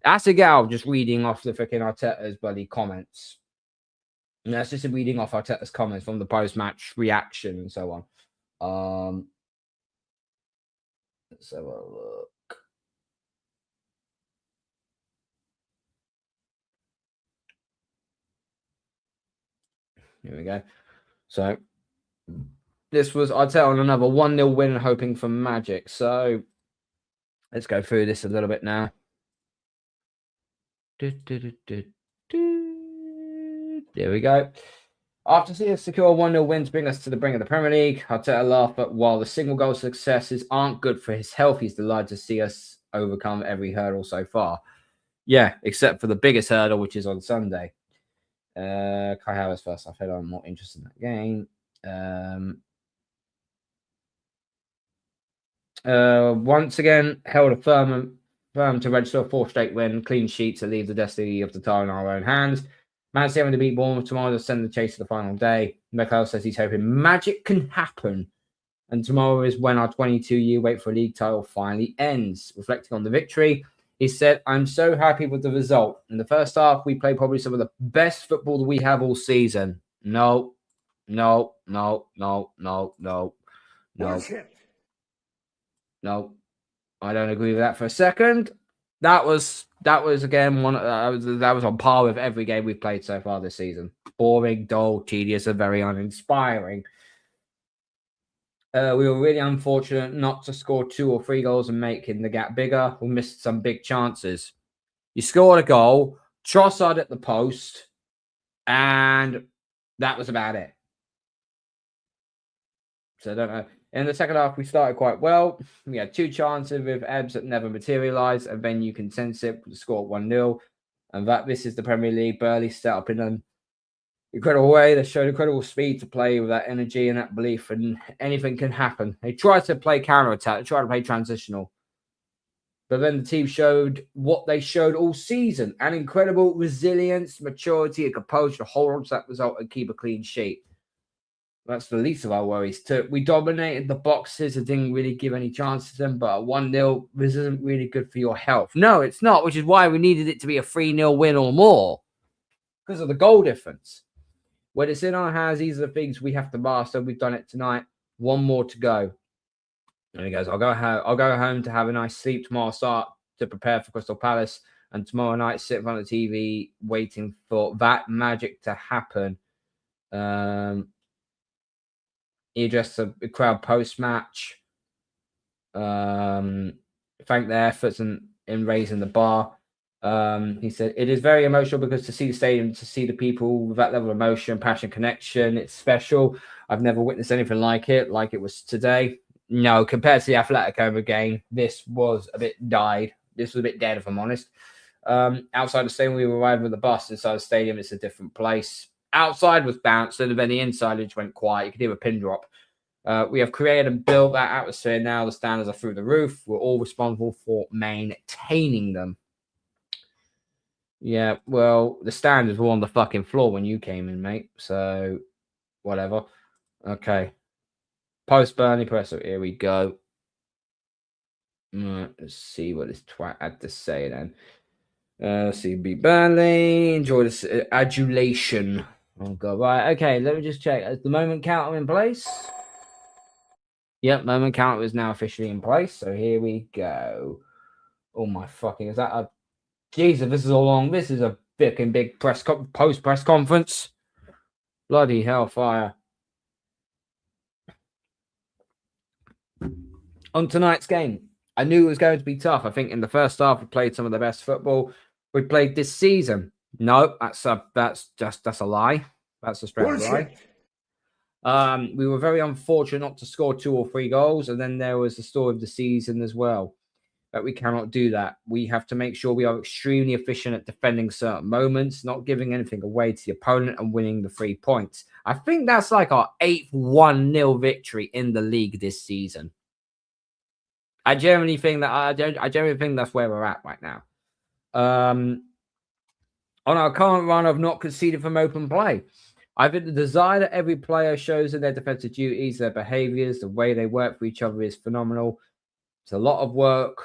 Speaker 1: That's Egal just reading off the freaking Arteta's bloody comments. And that's just reading off Arteta's comments from the post-match reaction and so on. Let's have a look. Here we go. So this was, I'd say, on another 1-0 win, hoping for magic. So let's go through this a little bit now. There we go. After seeing a secure 1-0 win to bring us to the brink of the Premier League, Arteta laughed, but while the single goal successes aren't good for his health, he's delighted to see us overcome every hurdle so far. Yeah, except for the biggest hurdle, which is on Sunday. Kai Havertz first. I feel I'm more interested in that game. Once again, held a firm to register a 4th straight win, clean sheet to leave the destiny of the title in our own hands. Man City having to beat Bournemouth tomorrow to send the chase to the final day. Mikel says he's hoping magic can happen, and tomorrow is when our 22-year wait for a league title finally ends. Reflecting on the victory, he said, "I'm so happy with the result. In the first half, we played probably some of the best football that we have all season." No. No, I don't agree with that for a second. That was again one that was on par with every game we've played so far this season. Boring, dull, tedious, and very uninspiring. We were really unfortunate not to score 2 or 3 goals and making the gap bigger. We missed some big chances. You scored a goal, Trossard at the post, and that was about it. So I don't know. In the second half, we started quite well. We had 2 chances with Ebbs that never materialised, and then you can sense it with the score 1-0. And this is the Premier League. Burley set up in an incredible way. They showed incredible speed to play with that energy and that belief, and anything can happen. They tried to play counter-attack. They tried to play transitional. But then the team showed what they showed all season, an incredible resilience, maturity, and composure to hold on to that result and keep a clean sheet. That's the least of our worries. We dominated the boxes and didn't really give any chances to them, but 1-0, this isn't really good for your health. No, it's not, which is why we needed it to be a 3-0 win or more, because of the goal difference. When it's in our hands, these are the things we have to master. We've done it tonight. 1 more to go. And he goes, I'll go home to have a nice sleep tomorrow, start to prepare for Crystal Palace, and tomorrow night sit in front of the TV waiting for that magic to happen. He addressed the crowd post-match. Thanked their efforts in raising the bar. He said, it is very emotional because to see the stadium, to see the people with that level of emotion, passion, connection, it's special. I've never witnessed anything like it was today. No, compared to the Atletico game, this was a bit died. This was a bit dead, if I'm honest. Outside the stadium, we arrived with the bus. Inside the stadium, it's a different place. Outside was bouncing, and then the inside just went quiet. You could hear a pin drop. We have created and built that atmosphere. Now the standards are through the roof. We're all responsible for maintaining them. Yeah, well, the standards were on the fucking floor when you came in, mate. So, whatever. Okay. Post Burnley press. Here we go. Let's see what this twat had to say then. Let's see. Beat Burnley. Enjoy this adulation. Oh, God. Right. Okay. Let me just check. Is the moment counter in place? Yep. Moment counter is now officially in place. So here we go. Oh, my fucking. Is that a. Jesus, this is a long. This is a fucking big post press conference. Bloody hellfire. On tonight's game, I knew it was going to be tough. I think in the first half, we played some of the best football we played this season. No, that's a lie. That's a straight lie. We were very unfortunate not to score 2 or 3 goals, and then there was the story of the season as well. But we cannot do that. We have to make sure we are extremely efficient at defending certain moments, not giving anything away to the opponent, and winning the 3 points. I think that's like our 8th 1-0 victory in the league this season. I generally think that's where we're at right now. On our current run of not conceding from open play, I think the desire that every player shows in their defensive duties, their behaviours, the way they work for each other is phenomenal. It's a lot of work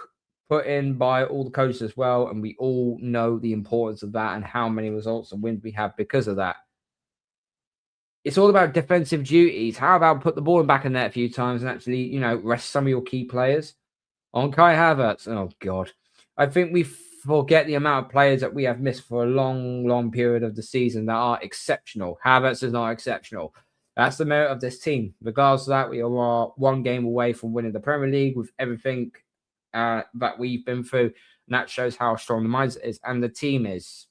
Speaker 1: put in by all the coaches as well, and we all know the importance of that and how many results and wins we have because of that. It's all about defensive duties. How about put the ball back in there a few times and actually, rest some of your key players? On Kai Havertz, oh God, I think we forget the amount of players that we have missed for a long, long period of the season that are exceptional. Havertz is not exceptional. That's the merit of this team. Regardless of that, we are 1 game away from winning the Premier League with everything that we've been through. And that shows how strong the mindset is and the team is.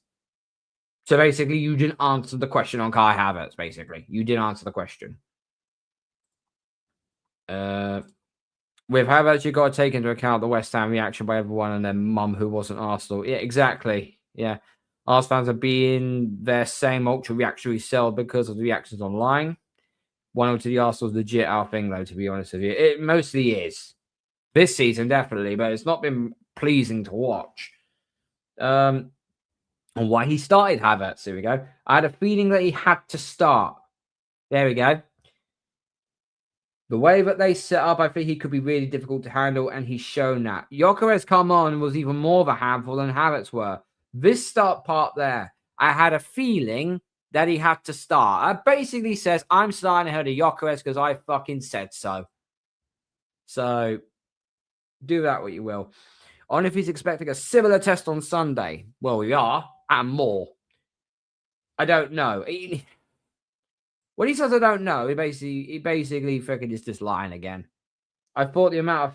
Speaker 1: So basically, you didn't answer the question on Kai Havertz, basically. You didn't answer the question. With Havertz, you've got to take into account the West Ham reaction by everyone and their mum who wasn't Arsenal. Yeah, exactly. Yeah. Arsenal fans are being their same ultra reactionary self because of the reactions online. 1-0 to the Arsenal's legit our thing, though, to be honest with you. It mostly is. This season, definitely, but it's not been pleasing to watch. And why he started Havertz, here we go. I had a feeling that he had to start. There we go. The way that they set up, I think he could be really difficult to handle, and he's shown that. Gyökeres come on and was even more of a handful than Havertz were. This start part there, I had a feeling that he had to start. It basically says, I'm starting ahead of Gyökeres because I fucking said so. So, do that what you will. On if he's expecting a similar test on Sunday. Well, we are, and more. I don't know. When he says I don't know, he basically fucking is just lying again. I thought the amount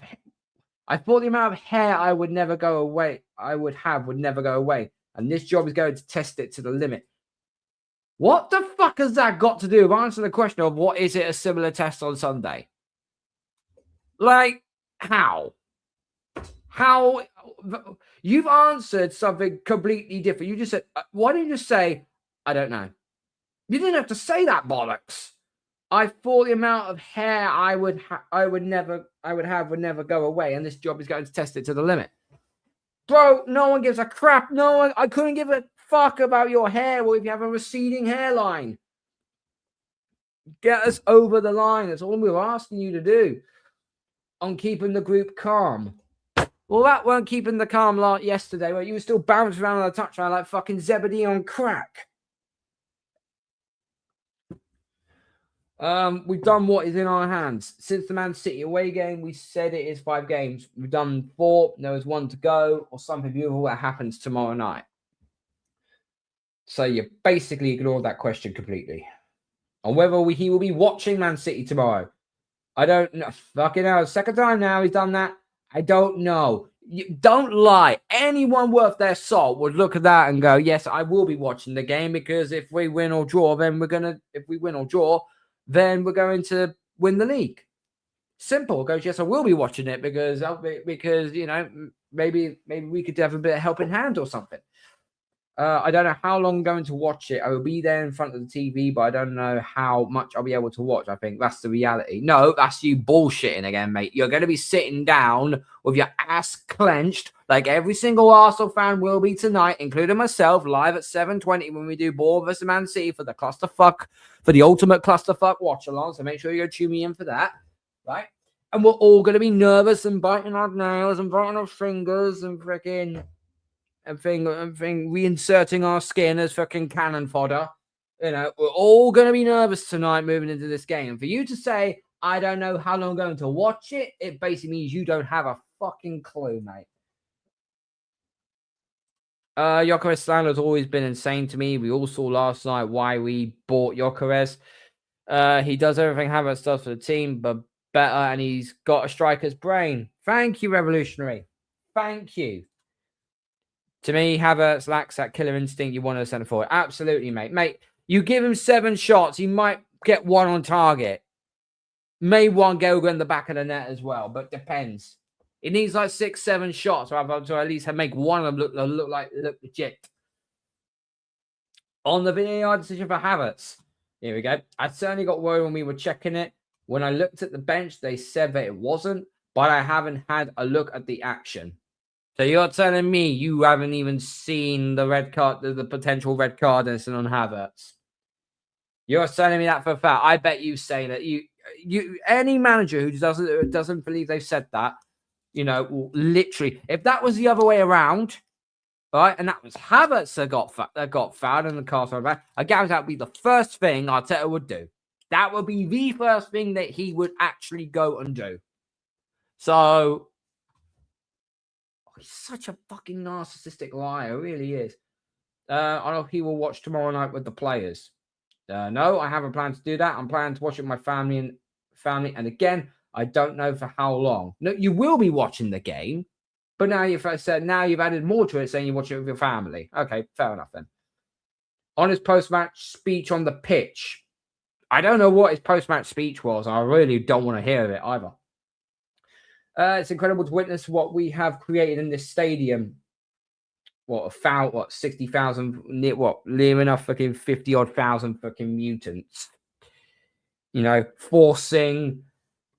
Speaker 1: of hair I would never go away. Would never go away, and this job is going to test it to the limit. What the fuck has that got to do with answering the question of what is it a similar test on Sunday? Like, how? How? You've answered something completely different. You just said, why didn't you just say, I don't know? You didn't have to say that, bollocks. I thought the amount of hair I would have would never go away, and this job is going to test it to the limit. Bro, no one gives a crap. No one. I couldn't give a fuck about your hair or if you have a receding hairline. Get us over the line. That's all we were asking you to do. On keeping the group calm. Well, that weren't keeping the calm like yesterday, where you were still bouncing around on the touchline like fucking Zebedee on crack. We've done what is in our hands. Since the Man City away game, we said it is 5 games. We've done 4. There was 1 to go, or something beautiful that happens tomorrow night. So you basically ignored that question completely. On whether he will be watching Man City tomorrow. I don't know. Fucking hell. Second time now he's done that. I don't know. Don't lie. Anyone worth their salt would look at that and go, yes, I will be watching the game, because if we win or draw, then if we win or draw, then we're going to win the league. Simple. Goes, yes, I will be watching it because you know, maybe we could have a bit of helping hand or something. I don't know how long I'm going to watch it. I will be there in front of the TV, but I don't know how much I'll be able to watch. I think that's the reality. No, that's you bullshitting again, mate. You're going to be sitting down with your ass clenched, like every single Arsenal fan will be tonight, including myself, live at 7:20 when we do Bournemouth versus Man City for the clusterfuck, for the ultimate clusterfuck watch along. So make sure you go tune me in for that, right? And we're all going to be nervous and biting our nails and biting our fingers and freaking reinserting our skin as fucking cannon fodder. You know, we're all going to be nervous tonight moving into this game. And for you to say, I don't know how long I'm going to watch it, it basically means you don't have a fucking clue, mate. Gyökeres Stan has always been insane to me. We all saw last night why we bought Gyökeres. He does everything Havertz does for the team, but better, and he's got a striker's brain. Thank you, Revolutionary. Thank you. To me, Havertz lacks that killer instinct you want as a centre forward. Absolutely, mate. Mate, you give him 7 shots, he might get 1 on target. May 1 go in the back of the net as well, but depends. It needs like 6, 7 shots to at least make 1 of them look legit. On the VAR decision for Havertz, here we go. I certainly got worried when we were checking it. When I looked at the bench, they said that it wasn't, but I haven't had a look at the action. So you're telling me you haven't even seen the red card, the potential red card incident on Havertz? You're telling me that for a fact. I bet you say that you any manager who doesn't believe they've said that, you know, will literally, if that was the other way around, right, and that was Havertz that got fouled in the castle back, I guarantee that would be the first thing Arteta would do. That would be the first thing that he would actually go and do. So he's such a fucking narcissistic liar, really is. I don't know if he will watch tomorrow night with the players. No, I haven't planned to do that. I'm planning to watch it with my family. And again, I don't know for how long. No, you will be watching the game, but now you've added more to it, saying you watch it with your family. Okay, fair enough then. On his post-match speech on the pitch, I don't know what his post-match speech was. I really don't want to hear it either. It's incredible to witness what we have created in this stadium. 60,000, near enough fucking 50-odd thousand fucking mutants. You know, forcing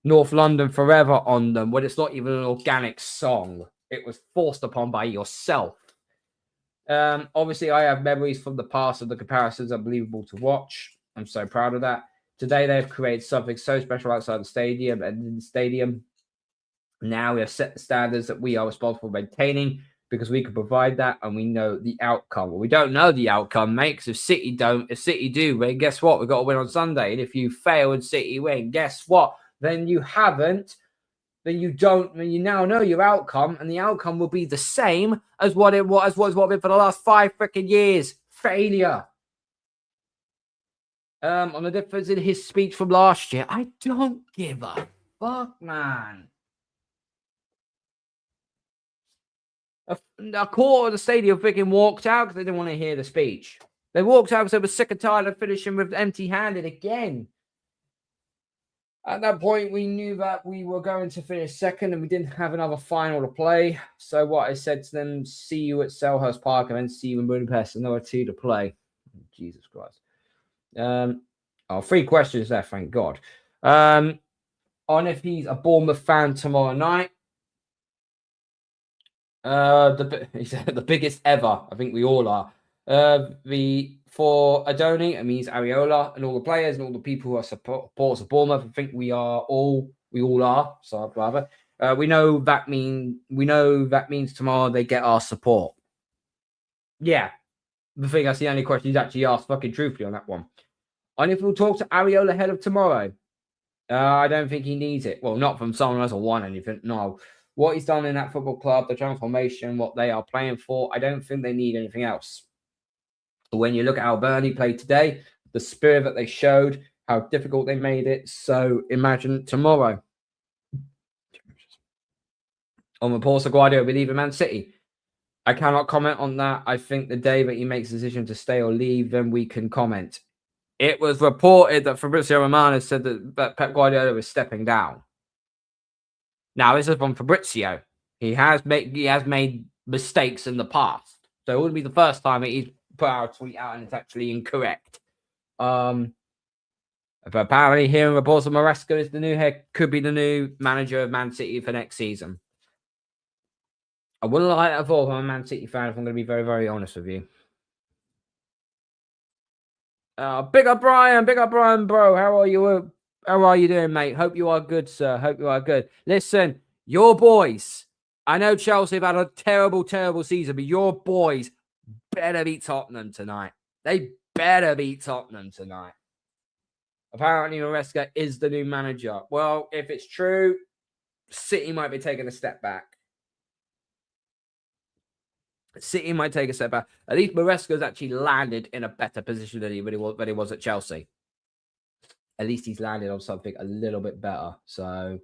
Speaker 1: North London Forever on them when it's not even an organic song. It was forced upon by yourself. Obviously, I have memories from the past of the comparisons unbelievable to watch. I'm so proud of that. Today, they've created something so special outside the stadium and in the stadium. Now we have set the standards that we are responsible for maintaining because we can provide that and we know the outcome. Well, we don't know the outcome, mate, because if City do win, guess what? We've got to win on Sunday. And if you fail and City win, guess what? Then you haven't. Then you don't. You now know your outcome, and the outcome will be the same as what it's been for the last 5 freaking years. Failure. On the difference in his speech from last year, I don't give a fuck, man. A quarter of the stadium freaking walked out because they didn't want to hear the speech. They walked out because they were sick and tired of finishing with empty-handed again. At that point, we knew that we were going to finish second and we didn't have another final to play. So what I said to them, see you at Selhurst Park and then see you in Budapest, and there were 2 to play. Jesus Christ. 3 questions there, thank God. On if he's a Bournemouth fan tomorrow night. He said the biggest ever. I think we all are. For Adoni, it means Areola and all the players and all the people who are supporters of Bournemouth. I think we all are. So rather, we know that means tomorrow they get our support. Yeah, I think that's the only question he's actually asked. Fucking truthfully on that one. And if we'll talk to Areola ahead of tomorrow, I don't think he needs it. Well, not from someone who hasn't won anything. No. What he's done in that football club, the transformation, what they are playing for, I don't think they need anything else. When you look at how Burnley played today, the spirit that they showed, how difficult they made it. So imagine tomorrow. On reports of Guardiola, we leave Man City. I cannot comment on that. I think the day that he makes a decision to stay or leave, then we can comment. It was reported that Fabrizio Romano said that Pep Guardiola was stepping down. Now, this is from Fabrizio. He has made mistakes in the past. So it wouldn't be the first time that he's put our tweet out and it's actually incorrect. But apparently hearing reports of Maresca is the new head, could be the new manager of Man City for next season. I wouldn't like that at all if I'm a Man City fan, if I'm going to be very, very honest with you. Big up Brian, bro. How are you? How are you doing, mate? Hope you are good, sir. Hope you are good. Listen, your boys, I know Chelsea have had a terrible, terrible season, but your boys better beat Tottenham tonight. They better beat Tottenham tonight. Apparently, Maresca is the new manager. Well, if it's true, City might be taking a step back. City might take a step back. At least Maresca's actually landed in a better position than he was at Chelsea. At least he's landed on something a little bit better. So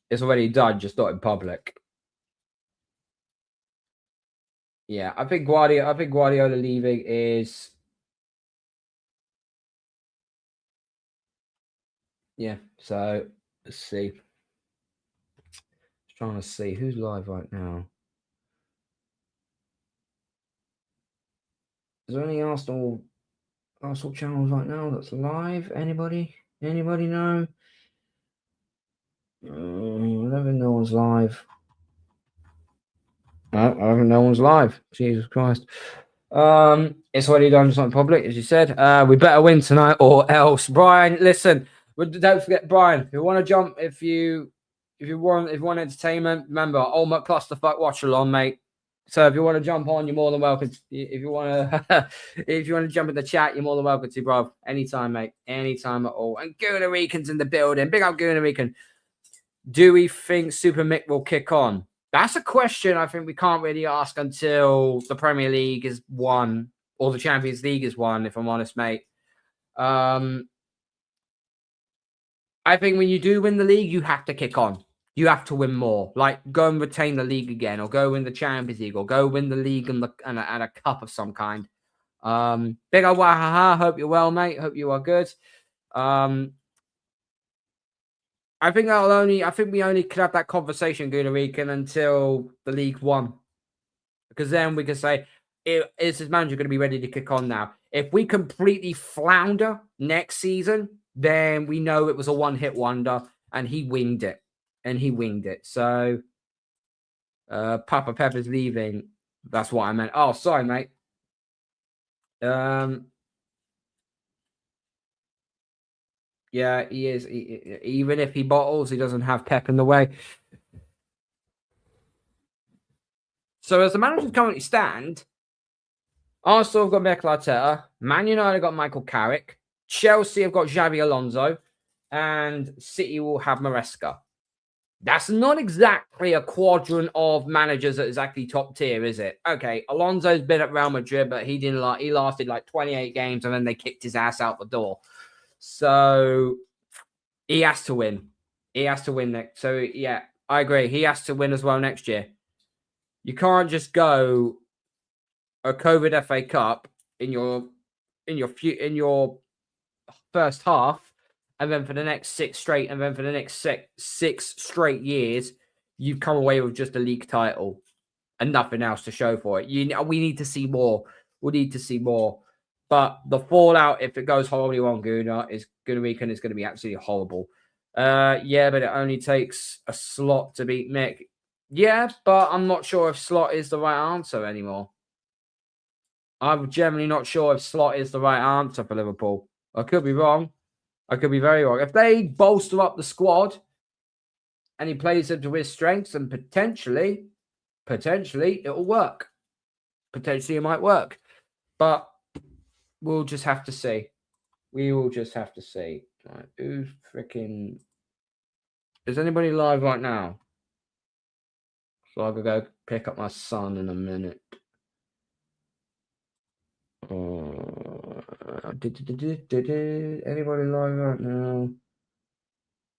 Speaker 1: it's already done, just not in public. Yeah, I think Guardiola leaving is. Yeah, so let's see. Just trying to see who's live right now. Is there any Arsenal channels right now that's live? Anybody know? I don't think no one's live. No, I don't think no one's live. Jesus Christ. It's already done, it's not public, as you said. We better win tonight or else. Brian, listen, don't forget, Brian, if you want to jump, if you want entertainment, remember, Ultimate Clusterfuck watch along, mate. So if you want to jump on, you're more than welcome. If you want to jump in the chat, you're more than welcome to, bro. Anytime, mate. Anytime at all. And Gooner Rican's in the building. Big up Gooner Rican. Do we think Super Mick will kick on? That's a question I think we can't really ask until the Premier League is won or the Champions League is won, if I'm honest, mate. I think when you do win the league, you have to kick on. You have to win more. Like, go and retain the league again, or go win the Champions League, or go win the league and a cup of some kind. Big ol' wahaha. Hope you're well, mate. Hope you are good. I think we only could have that conversation, Gooner Rican, until the league won. Because then we can say, is his manager going to be ready to kick on now? If we completely flounder next season, then we know it was a one-hit wonder and he winged it. So, Papa Pepper's leaving. That's what I meant. Oh, sorry, mate. Yeah, he is. Even if he bottles, he doesn't have Pep in the way. So as the managers currently stand, Arsenal have got Mikel Arteta, Man United have got Michael Carrick, Chelsea have got Xabi Alonso, and City will have Maresca. That's not exactly a quadrant of managers that is actually top tier, is it? Okay, Alonso's been at Real Madrid, but he lasted like 28 games and then they kicked his ass out the door. So he has to win. He has to win next. So yeah, I agree. He has to win as well next year. You can't just go a COVID FA Cup in your first half and then for the next 6 straight, and then for the next 6 straight years, you've come away with just a league title and nothing else to show for it. We need to see more. We need to see more. But the fallout, if it goes horribly wrong, Gooner, is going to be absolutely horrible. Yeah, but it only takes a slot to beat Mick. Yeah, but I'm not sure if slot is the right answer anymore. I'm generally not sure if slot is the right answer for Liverpool. I could be wrong. I could be very wrong. If they bolster up the squad and he plays them to his strengths, and potentially it'll work. Potentially it might work. But we'll just have to see. We will just have to see. Right, who's freaking... Is anybody live right now? So I'll go pick up my son in a minute. Anybody live right now?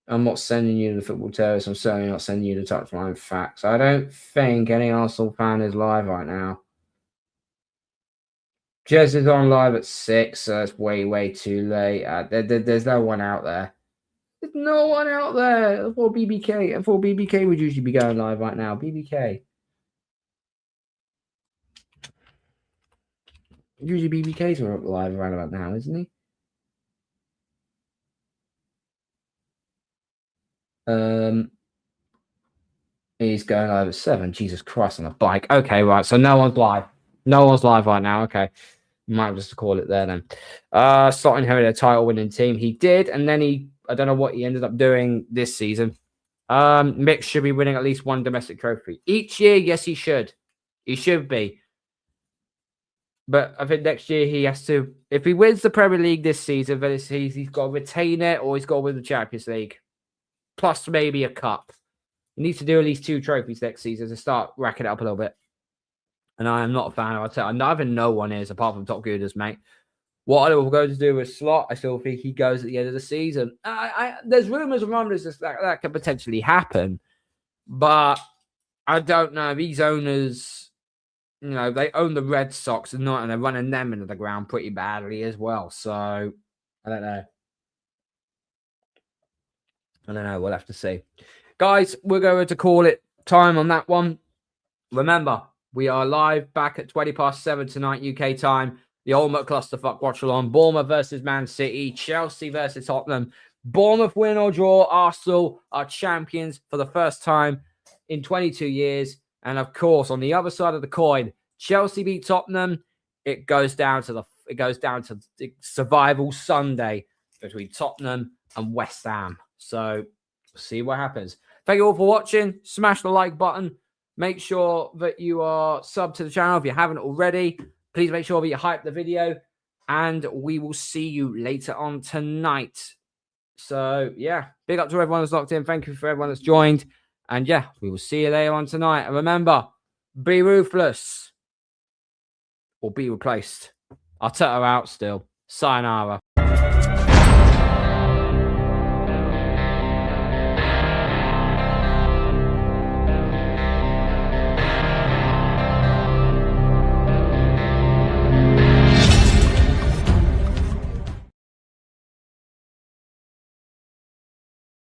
Speaker 1: I'm not sending you the football terrorist. I'm certainly not sending you the touchline facts. I don't think any Arsenal fan is live right now. Jez is on live at 6, so it's way too late. There's no one out there. There's no one out there for BBK. And for BBK would usually be going live right now. BBK. Usually BBK's live around about now, isn't he? He's going live at 7. Jesus Christ, on a bike. Okay, right. So no one's live. No one's live right now. Okay. Might just call it there then. Slot inherited a title winning team. He did, and then I don't know what he ended up doing this season. Mick should be winning at least one domestic trophy. Each year, yes, he should. He should be. But I think next year he has to, if he wins the Premier League this season, then he's got to retain it, or he's got to win the Champions League. Plus maybe a cup. He needs to do at least 2 trophies next season to start racking it up a little bit. And I am not a fan of it. I think no one is, apart from top gooners, mate. What I will go to do with Slot, I still think he goes at the end of the season. There's rumours and rumblings that can potentially happen. But I don't know. These owners, you know, they own the Red Sox and they're running them into the ground pretty badly as well. So, I don't know. We'll have to see. Guys, we're going to call it time on that one. Remember, we are live back at 7:20 tonight, UK time. The ultimate clusterfuck watch along. Bournemouth versus Man City. Chelsea versus Tottenham. Bournemouth win or draw. Arsenal are champions for the first time in 22 years. And of course, on the other side of the coin, Chelsea beat Tottenham. It goes down to the survival Sunday between Tottenham and West Ham. So, see what happens. Thank you all for watching. Smash the like button. Make sure that you are subbed to the channel if you haven't already. Please make sure that you hype the video. And we will see you later on tonight. So, yeah. Big up to everyone that's locked in. Thank you for everyone that's joined. And, yeah, we will see you later on tonight. And remember, be ruthless or be replaced. Arteta out still. Sayonara.